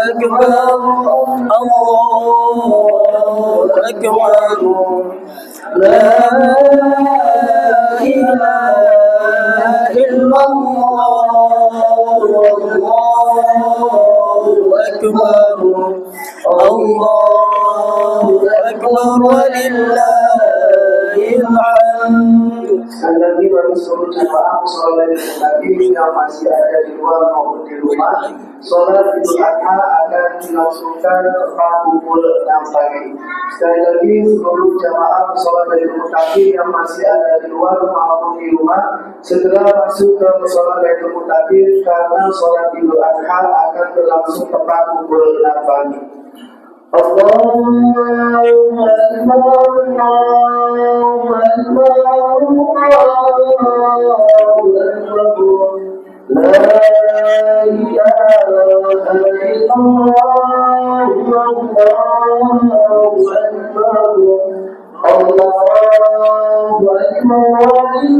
أكبر الله أكبر لا إله إلا الله والله أكبر الله أكبر ولله الحمد. Sekali lagi bagi seluruh jemaah sholat Nabi yang masih ada di luar maupun di rumah, sholat Idul Adha akan dilangsungkan tepat pukul 6 pagi. Sekali lagi seluruh jemaah sholat Idul Adha yang masih ada di luar maupun di rumah, segera masuk ke sholat Idul Adha karena sholat Idul Adha akan berlangsung tepat pukul 6 pagi. Allahu Akbar, Allahu Akbar, Allahu Akbar. La ilaha illallah, Allahu Akbar. Allahu Akbar, walillahil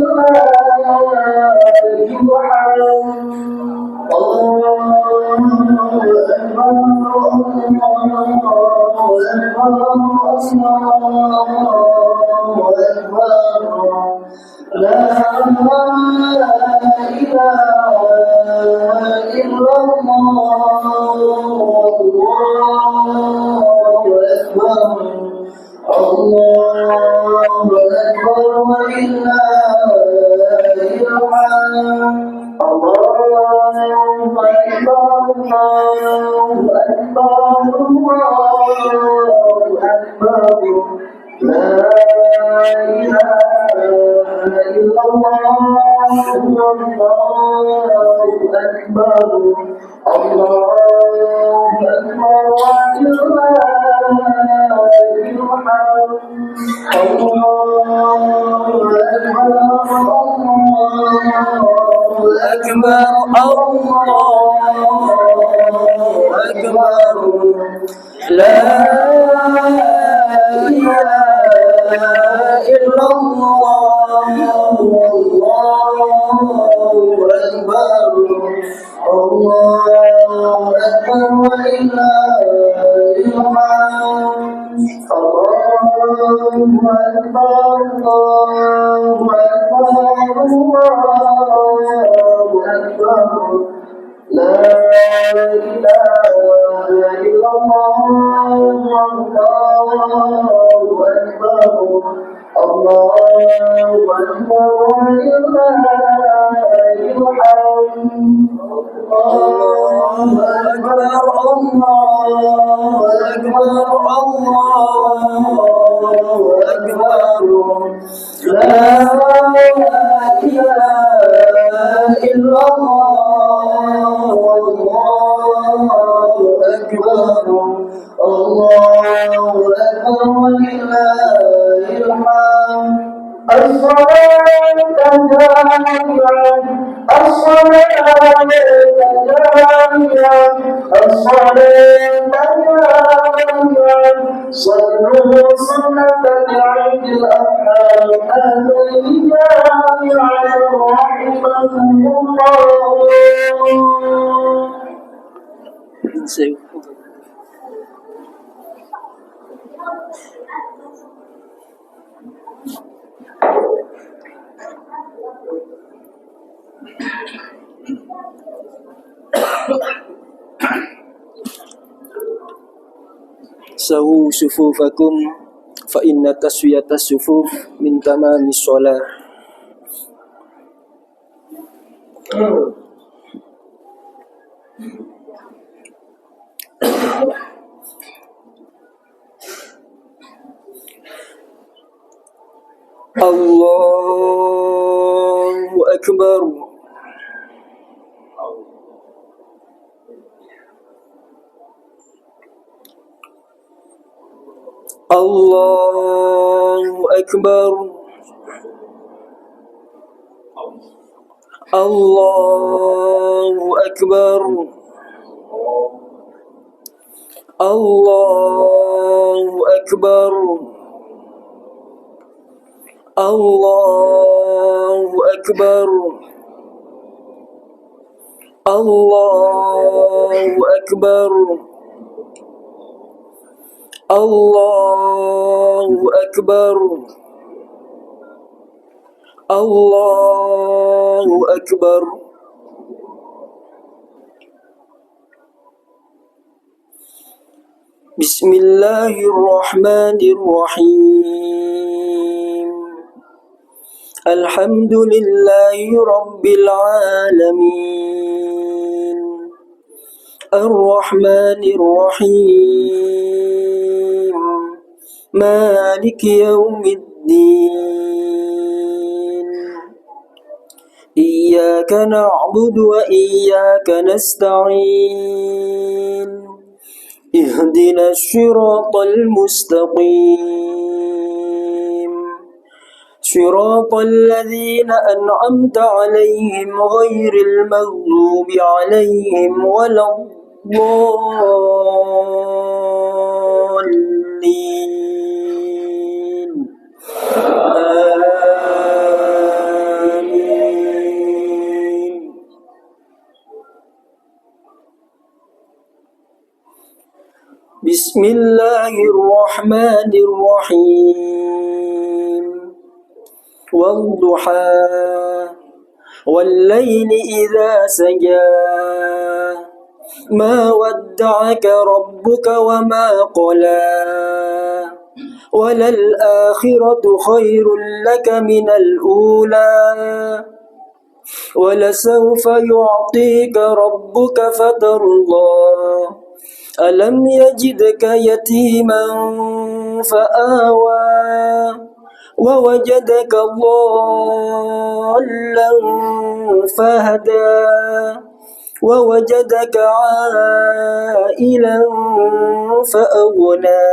Sawu sufufakum fa inna taswiyatas sufuf min tamamis shalah. Allahu Akbar. Allahu Akbar. Allahu Akbar. Allahu Akbar. Allahu Akbar. الله أكبر الله أكبر الله أكبر. بسم الله الرحمن الرحيم. الحمد لله رب العالمين الرحمن الرحيم مالك يوم الدين إياك نعبد وإياك نستعين اهدنا الصراط المستقيم صراط الذين أنعمت عليهم غير المغضوب عليهم ولا الضالين آمين. بسم الله الرحمن الرحيم. والضحى والليل إذا سجى ما ودعك ربك وما قلى وللآخرة خير لك من الأولى ولسوف يعطيك ربك فترضى ألم يجدك يتيما فآوى ووجدك ضالا فهدى ووجدك عائلا فأغنى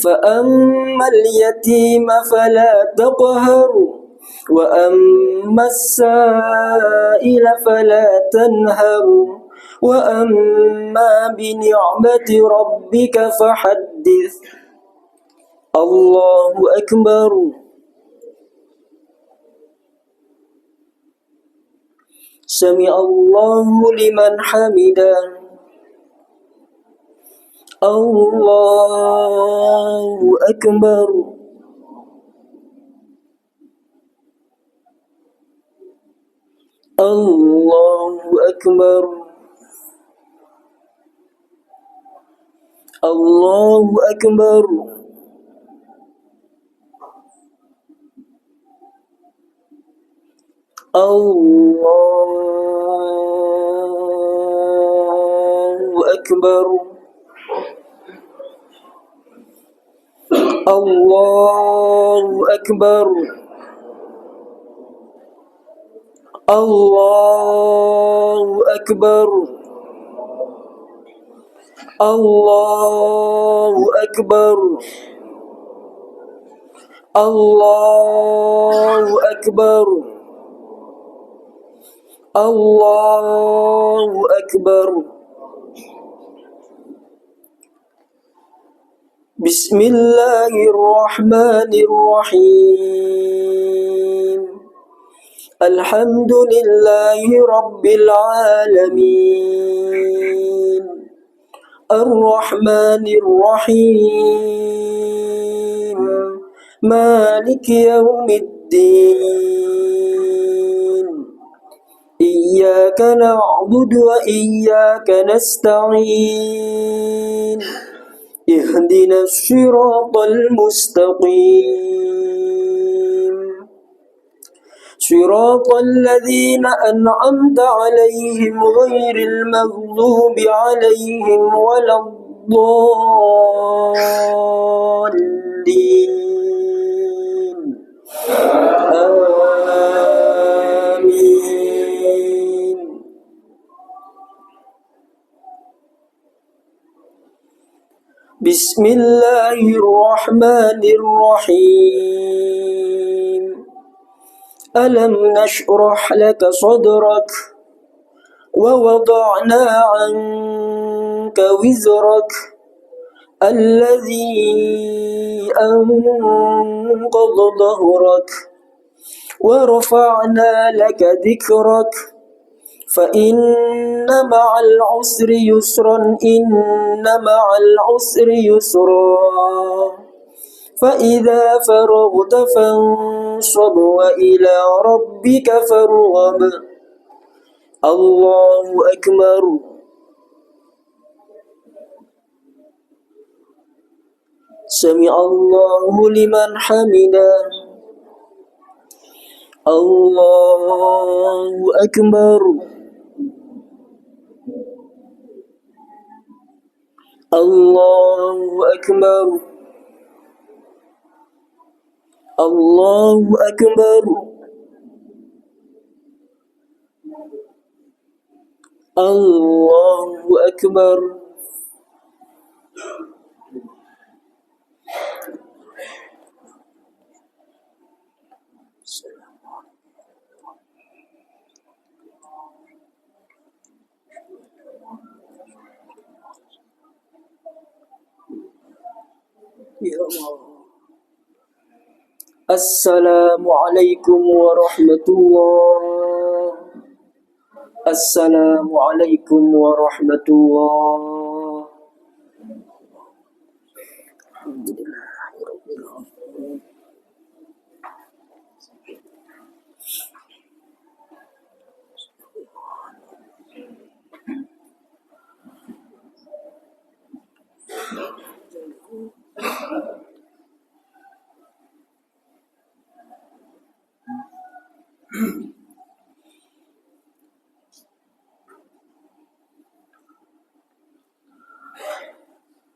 فأما اليتيم فلا تقهر وأما السائل فلا تنهر وأما بنعمة ربك فحدث. الله أكبر. سمع الله لمن حمده. الله أكبر. الله أكبر. الله أكبر. الله أكبر. الله أكبر. الله أكبر. الله أكبر. الله أكبر. الله أكبر. بسم الله الرحمن الرحيم. الحمد لله رب العالمين الرحمن الرحيم مالك يوم الدين إياك نعبد وإياك نستعين اهدنا الصراط المستقيم صراط الذين أنعمت عليهم غير المغضوب عليهم ولا الضالين آمين. بسم الله الرحمن الرحيم. ألم نشرح لك صدرك ووضعنا عنك وزرك الذي أنقض ظهرك ورفعنا لك ذكرك فإن مع العسر يسرا إن مع العسر يسرا فإذا فرغت فانصب وإلى ربك فارغب الله أكبر سمع الله لمن حمده الله أكبر الله أكبر الله أكبر الله أكبر يا الله السلام عليكم ورحمة الله السلام عليكم ورحمة الله الحمد لله رب العالمين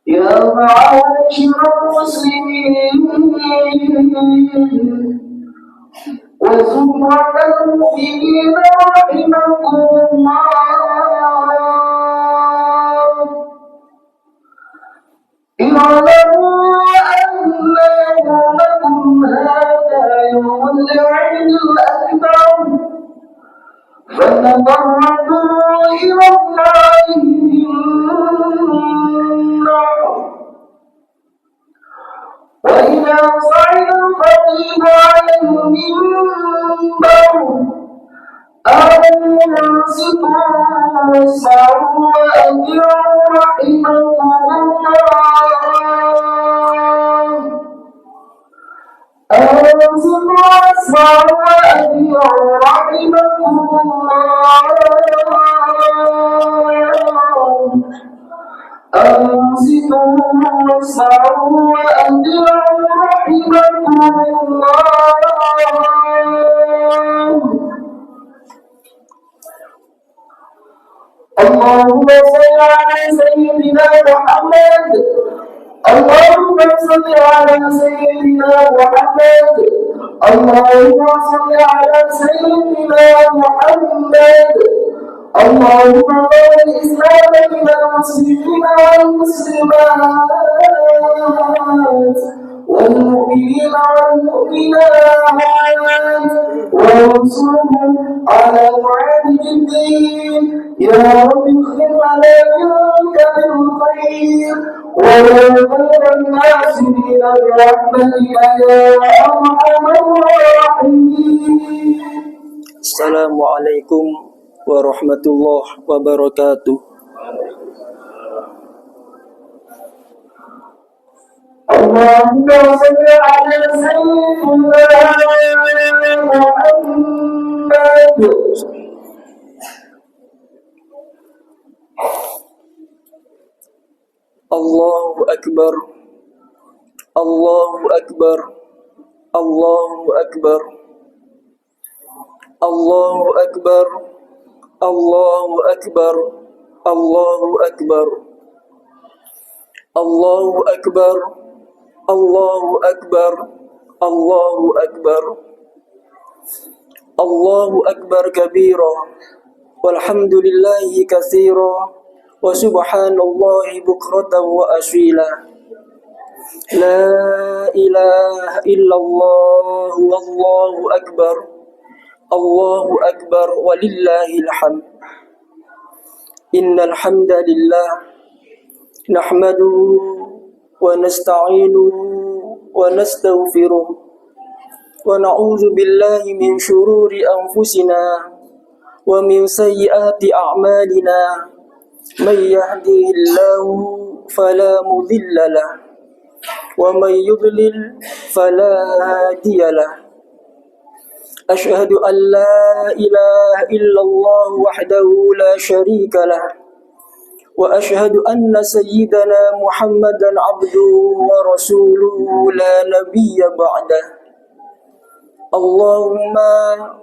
يا معاشر المسلمين وزمرة المؤمنين رحمكم الله اعلموا أن يومكم هذا يوم العيد الأكبر فنظروا إلى الله وإذا صعد الخطيب على المنبر أنصتوا واسمعوا وأطيعوا رحمكم الله أنصتوا واسمعوا وأطيعوا رحمكم الله أنصتوا واسمعوا وأطيعوا رحمكم الله اللهم صل على سيدنا محمد اللهم صل على سيدنا محمد اللهم صل على سيدنا محمد اللهم بارك الإسلام من المسلمين والمسلمات والمؤمنين والمؤمنات وانصرهم على معاند الدين يا رب اختم على منك بالخير ويا خير الناصرين برحمتك يا أرحم الراحمين. السلام عليكم warahmatullahi wabarakatuh. Allahumma salli ala sayyidina Muhammad. Allahu Akbar Allahu Akbar Allahu Akbar Allahu Akbar Allahu Akbar Allahu Akbar Allahu Akbar Allahu Akbar Allahu Akbar Allahu Akbar kabira walhamdulillahi katsira wa subhanallahi bukratan wa asila la ilaha illallah wallahu akbar Allahu akbar walillahil hamd. Innal hamdalillah nahmaduhu wa nasta'inuhu wa nastaghfiruh wa na'udzu billahi min shururi anfusina ومن سيئات أعمالنا من يهده الله فلا مضل له ومن يضلل فلا هادي له أشهد أن لا إله إلا الله وحده لا شريك له وأشهد أن سيدنا محمدا عبده ورسوله لا نبي بعده اللهم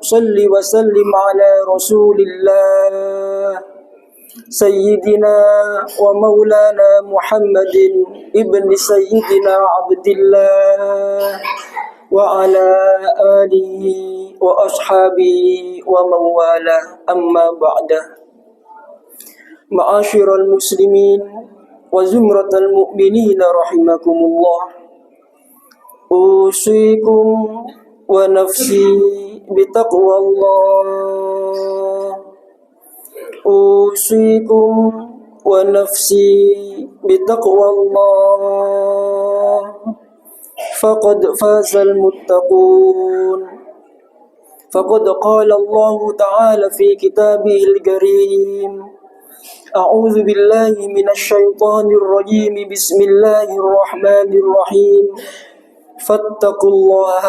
صل وسلم على رسول الله سيدنا ومولانا محمد ابن سيدنا عبد الله وعلى آله وأصحابه ومن والاه أما بعد معاشر المسلمين وزمرة المؤمنين رحمكم الله أوصيكم ونفسي بتقوى الله أوصيكم ونفسي بتقوى الله فقد فاز المتقون فقد قال الله تعالى في كتابه الكريم أعوذ بالله من الشيطان الرجيم بسم الله الرحمن الرحيم فاتقوا الله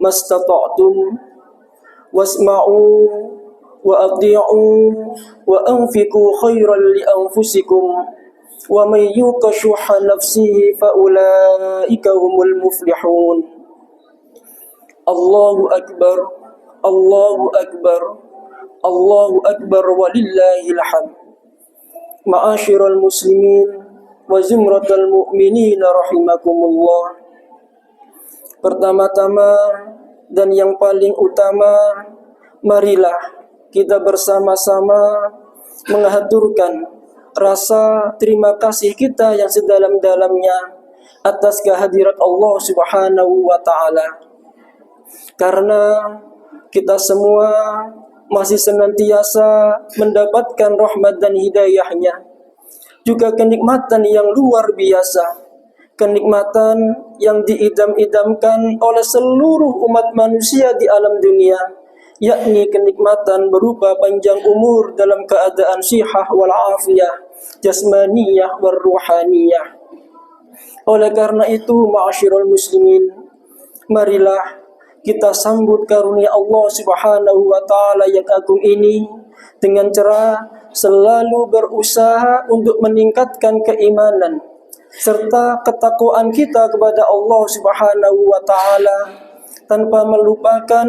ما استطعتم واسمعوا وأطيعوا وأنفقوا خيرا لأنفسكم ومن يوق شح نفسه فأولئك هم المفلحون الله أكبر الله أكبر الله أكبر ولله الحمد معاشر المسلمين وزمرة المؤمنين رحمكمullah. Pertama-tama dan yang paling utama, marilah kita bersama-sama mengaturkan rasa terima kasih kita yang sedalam-dalamnya atas kehadirat Allah Subhanahu wa Ta'ala. Karena kita semua masih senantiasa mendapatkan rahmat dan hidayahnya, juga kenikmatan yang luar biasa, kenikmatan yang diidam-idamkan oleh seluruh umat manusia di alam dunia, yakni kenikmatan berupa panjang umur dalam keadaan sihah wal afiyah, jasmaniyah wal ruhaniyah. Oleh karena itu, ma'asyiral muslimin, marilah kita sambut karunia Allah Subhanahu wa Ta'ala yang agung ini dengan cara selalu berusaha untuk meningkatkan keimanan serta ketakwaan kita kepada Allah Subhanahu wa Ta'ala, tanpa melupakan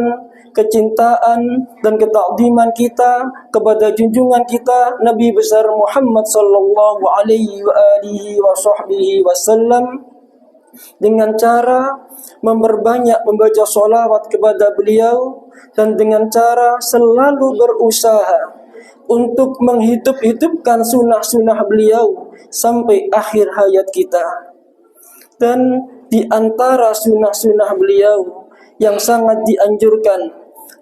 kecintaan dan ketakdiman kita kepada junjungan kita Nabi besar Muhammad sallallahu alaihi wa alihi wa sahbihi wasallam, dengan cara memperbanyak membaca sholawat kepada beliau dan dengan cara selalu berusaha untuk menghidup-hidupkan sunnah-sunnah beliau sampai akhir hayat kita. Dan di antara sunnah-sunnah beliau yang sangat dianjurkan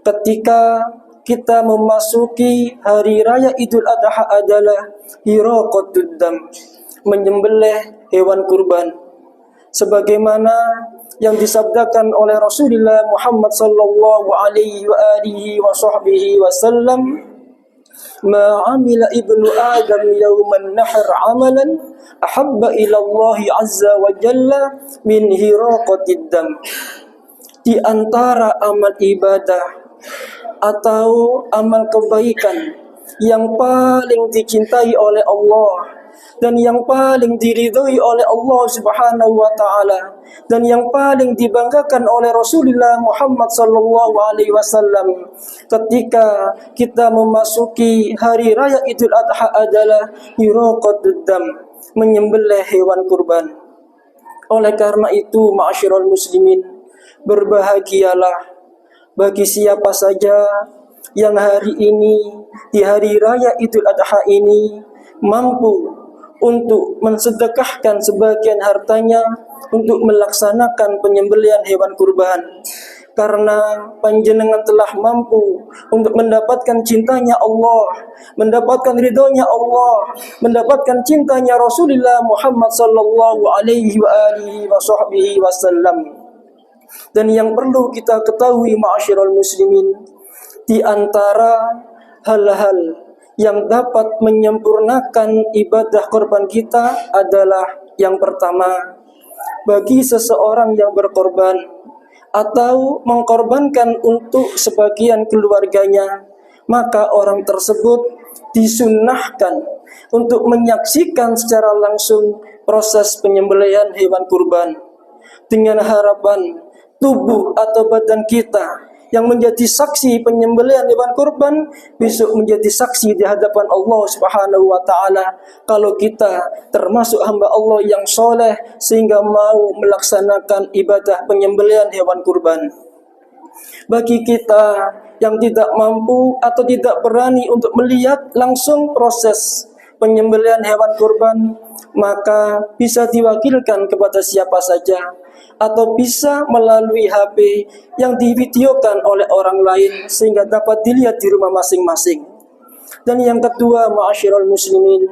ketika kita memasuki hari raya Idul Adha adalah hiraqatud dam, menyembelih hewan kurban, sebagaimana yang disabdakan oleh Rasulullah Muhammad sallallahu alaihi wa alihi wa sahbihi wasallam, ma amila ibnu adam yawman nahr amalan ahabba ila Allah azza wa jalla min hiraqatid dam. Di antara amal ibadah atau amal kebaikan yang paling dicintai oleh Allah dan yang paling diridhoi oleh Allah Subhanahu wa Ta'ala dan yang paling dibanggakan oleh Rasulullah Muhammad sallallahu alaihi wasallam ketika kita memasuki hari raya Idul Adha adalah hiraqatud dam, menyembelih hewan kurban. Oleh karena itu, ma'asyiral muslimin, berbahagialah bagi siapa saja yang hari ini, di hari raya Idul Adha ini, mampu untuk mensedekahkan sebagian hartanya untuk melaksanakan penyembelihan hewan kurban. Karena panjenengan telah mampu untuk mendapatkan cintanya Allah, mendapatkan ridhonya Allah, mendapatkan cintanya Rasulullah Muhammad sallallahu alaihi wa alihi wa sahbihi wasallam. Dan yang perlu kita ketahui, ma'asyiral muslimin, di antara hal-hal yang dapat menyempurnakan ibadah korban kita adalah yang pertama, bagi seseorang yang berkorban atau mengkorbankan untuk sebagian keluarganya, maka orang tersebut disunnahkan untuk menyaksikan secara langsung proses penyembelihan hewan kurban, dengan harapan tubuh atau badan kita yang menjadi saksi penyembelihan hewan kurban besok menjadi saksi di hadapan Allah Subhanahu wa taala kalau kita termasuk hamba Allah yang soleh sehingga mau melaksanakan ibadah penyembelihan hewan kurban. Bagi kita yang tidak mampu atau tidak berani untuk melihat langsung proses penyembelihan hewan kurban, maka bisa diwakilkan kepada siapa saja atau bisa melalui HP yang divideokan oleh orang lain sehingga dapat dilihat di rumah masing-masing. Dan yang kedua, ma'asyiral muslimin,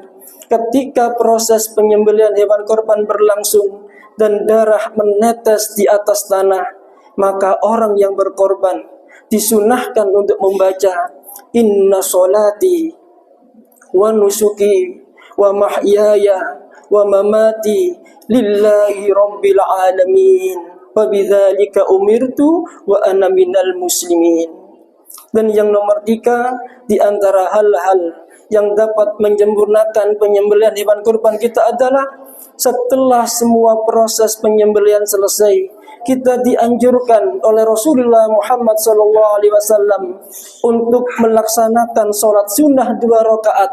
ketika proses penyembelihan hewan kurban berlangsung dan darah menetes di atas tanah, maka orang yang berkorban disunahkan untuk membaca inna sholati wa nusuki wa mahyaya wa mamati lillahi rabbil alamin wa bidzalika umirtu wa ana minal muslimin. Dan yang nomor 3 di antara hal-hal yang dapat menyempurnakan penyembelihan hewan kurban kita adalah setelah semua proses penyembelihan selesai, kita dianjurkan oleh Rasulullah Muhammad SAW untuk melaksanakan sholat sunnah 2 rakaat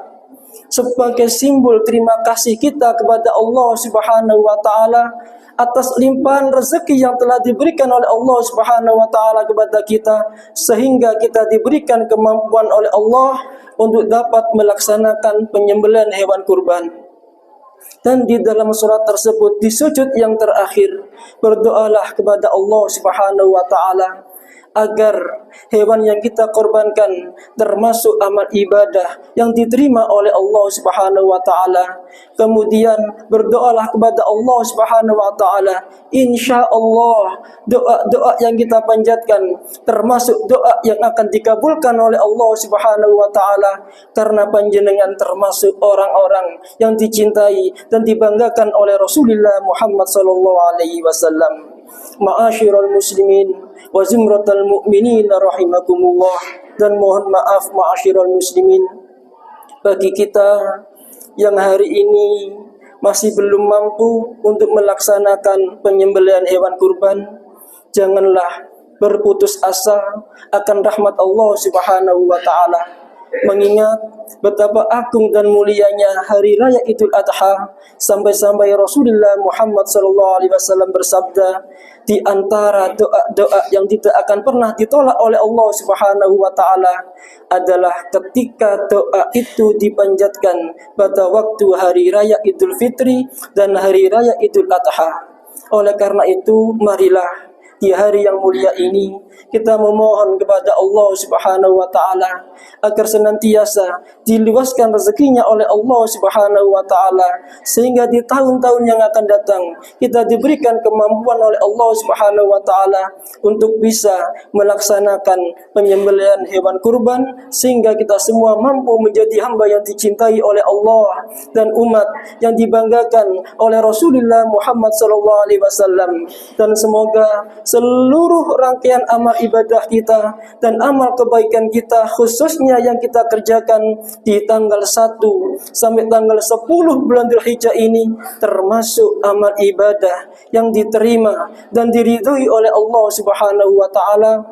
sebagai simbol terima kasih kita kepada Allah Subhanahu wa taala atas limpahan rezeki yang telah diberikan oleh Allah Subhanahu wa taala kepada kita sehingga kita diberikan kemampuan oleh Allah untuk dapat melaksanakan penyembelihan hewan kurban. Dan di dalam surat tersebut di sujud yang terakhir berdoalah kepada Allah Subhanahu wa taala agar hewan yang kita korbankan termasuk amal ibadah yang diterima oleh Allah Subhanahu wa taala. Kemudian berdoalah kepada Allah Subhanahu wa taala, insyaallah doa-doa yang kita panjatkan termasuk doa yang akan dikabulkan oleh Allah Subhanahu wa taala karena panjenengan termasuk orang-orang yang dicintai dan dibanggakan oleh Rasulullah Muhammad sallallahu alaihi wasallam. Ma'asyiral muslimin wa zumratal mu'minin rahimakumullah, dan mohon maaf ma'asyiral muslimin bagi kita yang hari ini masih belum mampu untuk melaksanakan penyembelihan hewan kurban. Janganlah berputus asa akan rahmat Allah Subhanahu wa taala, mengingat betapa agung dan mulianya hari raya Idul Adha, sampai-sampai Rasulullah Muhammad SAW bersabda, di antara doa-doa yang tidak akan pernah ditolak oleh Allah Subhanahu wa taala adalah ketika doa itu dipanjatkan pada waktu hari raya Idul Fitri dan hari raya Idul Adha. Oleh karena itu, marilah di hari yang mulia ini kita memohon kepada Allah Subhanahu wa taala agar senantiasa diluaskan rezekinya oleh Allah Subhanahu wa taala sehingga di tahun-tahun yang akan datang kita diberikan kemampuan oleh Allah Subhanahu wa taala untuk bisa melaksanakan penyembelihan hewan kurban sehingga kita semua mampu menjadi hamba yang dicintai oleh Allah dan umat yang dibanggakan oleh Rasulullah Muhammad SAW. Dan semoga seluruh rangkaian amal ibadah kita dan amal kebaikan kita khususnya yang kita kerjakan di tanggal 1 sampai tanggal 10 bulan Dzulhijjah ini termasuk amal ibadah yang diterima dan diridhoi oleh Allah Subhanahu wa taala,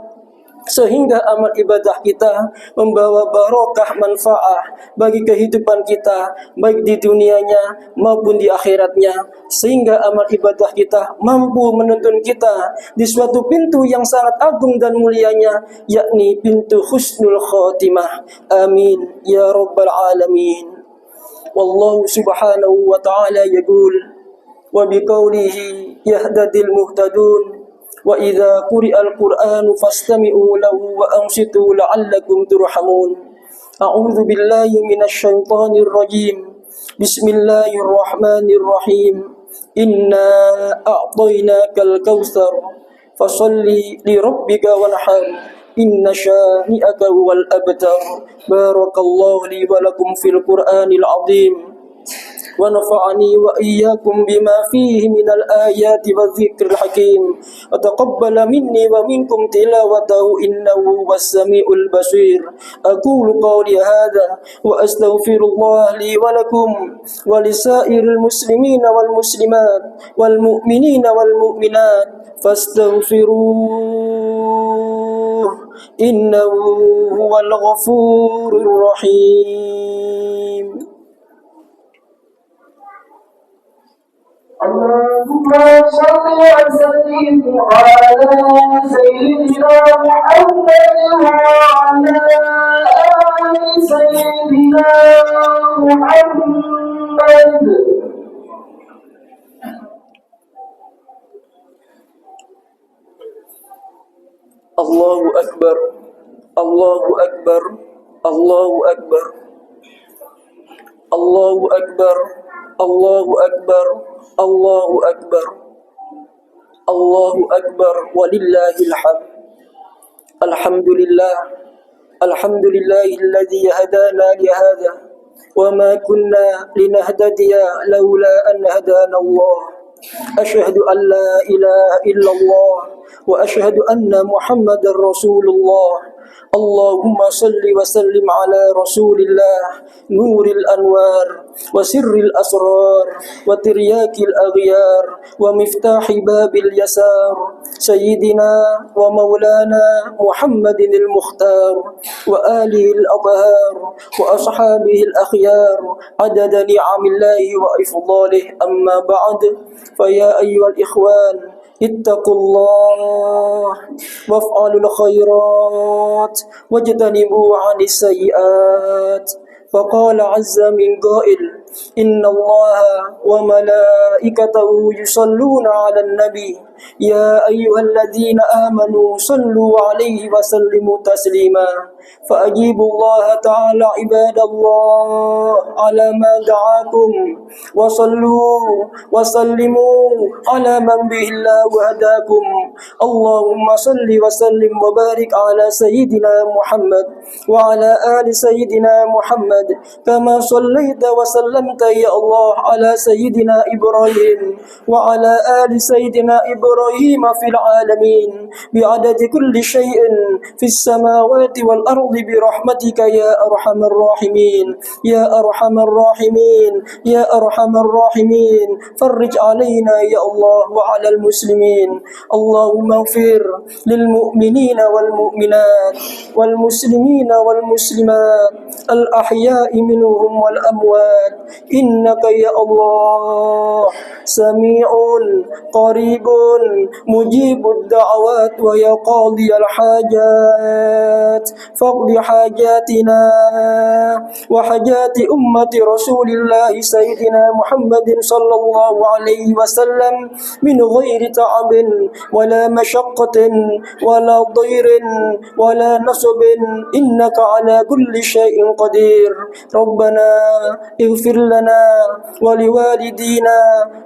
sehingga amal ibadah kita membawa barokah manfaat bagi kehidupan kita baik di dunianya maupun di akhiratnya, sehingga amal ibadah kita mampu menuntun kita di suatu pintu yang sangat agung dan mulianya, yakni pintu husnul khotimah. Amin ya rabbal alamin. Wallahu subhanahu wa ta'ala yaqul wa biqaulihi yahdadil muhtadun wa idza quri'al qur'anu fastami'u lahu wa ansitu la'allakum turhamun. A'udzu billahi minasy syaithanir rajim. Bismillahirrahmanirrahim. Inna a'tainakal kautsar fasholli li rabbika wanhar إن شانئك هو الأبتر. بارك الله لي ولكم في القرآن العظيم، ونفعني وإياكم بما فيه من الآيات والذكر الحكيم، وتقبل مني ومنكم تلاوته إنه هو السميع البصير. أقول قولي هذا وأستغفر الله لي ولكم ولسائر المسلمين والمسلمات والمؤمنين والمؤمنات فاستغفروه إنه هو الغفور الرحيم. اللهم صل وسلم على سيدنا محمد وعلى آل سيدنا محمد. الله أكبر، الله أكبر، الله أكبر، الله أكبر، الله أكبر، الله أكبر، الله أكبر ولله الحمد. الحمد لله، الحمد لله الذي هدانا لهذا وما كنا لنهتدي لولا أن هدانا الله. أشهد أن لا إله إلا الله وأشهد أن محمد رسول الله. اللهم صل وسلم على رسول الله نور الأنوار وسر الأسرار وترياك الأغيار ومفتاح باب اليسار سيدنا ومولانا محمد المختار وآله الأطهار وأصحابه الأخيار عدد نعم الله وإفضاله. أما بعد، فيا أيها الإخوان اتقوا الله وافعلوا الخيرات واجتنبوا عن السيئات. فقال عز من قائل: إن الله وملائكته يصلون على النبي يا أيها الذين آمنوا صلوا عليه وسلموا تسليما. فأجيبوا الله تعالى عباد الله على ما دعاكم، وصلوا وسلموا على من به الله هداكم. اللهم صل وسلم وبارك على سيدنا محمد وعلى آل سيدنا محمد كما صليت وسلمت يا الله على سيدنا إبراهيم وعلى آل سيدنا إبراهيم في العالمين بعدد كل شيء في السماوات والأرض برحمتك يا أرحم الراحمين، يا أرحم الراحمين، يا أرحم الراحمين. فرج علينا يا الله وعلى المسلمين. اللهم اغفر للمؤمنين والمؤمنات والمسلمين والمسلمات الأحياء منهم والأموات إنك يا الله سميع قريب مجيب الدعوات ويا قاضي الحاجات فاقض حاجاتنا وحاجات أمة رسول الله سيدنا محمد صلى الله عليه وسلم من غير تعب ولا مشقة ولا ضير ولا نصب إنك على كل شيء قدير. ربنا اغفر لنا ولوالدينا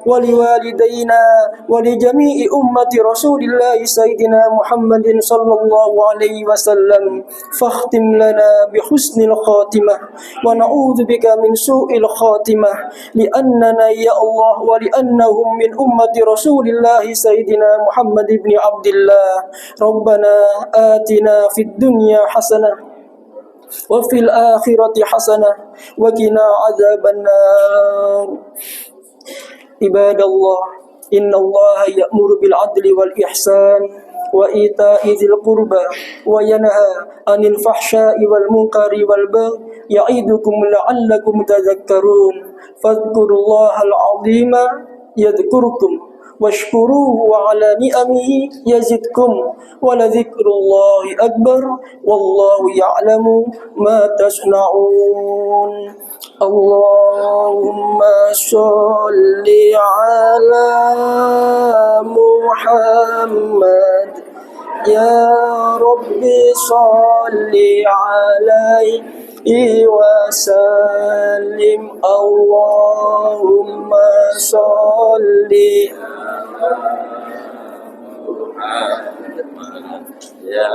ولوالدينا ولجميع أمة رسول الله سيدنا محمد صلى الله عليه وسلم. فاختم لنا بحسن الخاتمة ونعوذ بك من سوء الخاتمة لأننا يا الله ولأنهم من أمة رسول الله سيدنا محمد بن عبد الله. ربنا آتنا في الدنيا حسنة وفي الآخرة حسنة وقنا عذاب النار. عباد الله، إن الله يأمر بالعدل والإحسان وإيتاء ذي القربى وينهى عن الفحشاء والمنكر والبغي يعظكم لعلكم تذكرون. فاذكروا الله العظيم يذكركم واشكروه على نعمه يزدكم ولذكر الله أكبر والله يعلم ما تصنعون. اللهم صل على محمد يا رب صل عليه وسلم. اللهم صل Ya.